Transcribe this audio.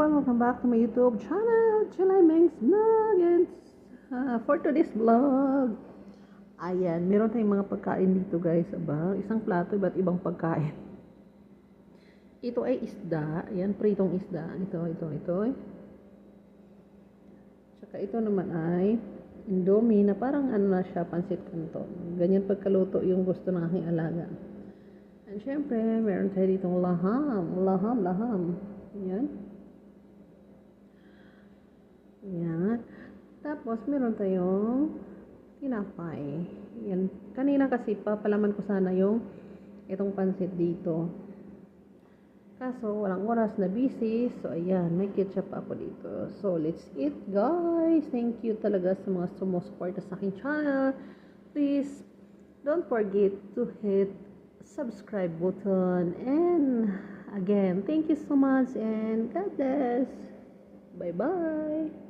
everyone, welcome back to my YouTube channel, July Meng's Vlog. And for today's vlog, ayan, meron tayong mga pagkain dito guys. Aba, isang plato, iba't ibang pagkain. Ito ay isda, ayan, pritong isda. Ito. Tsaka ito naman ay Indomie na parang ano na siya, pansit canton. Ganyan pagkaluto yung gusto ng aking alaga. And syempre, meron tayo ditong laham. Yan. Tapos, meron tayong tinapay. Yan. Kanina kasi papalaman ko sana yung itong pansit dito. Kaso, walang oras na busy. So, ayan. May ketchup ako dito. So, let's eat, guys. Thank you talaga sa mga sumusuporta sa aking channel. Please, don't forget to hit subscribe button. And, again, thank you so much. And God bless. Bye-bye.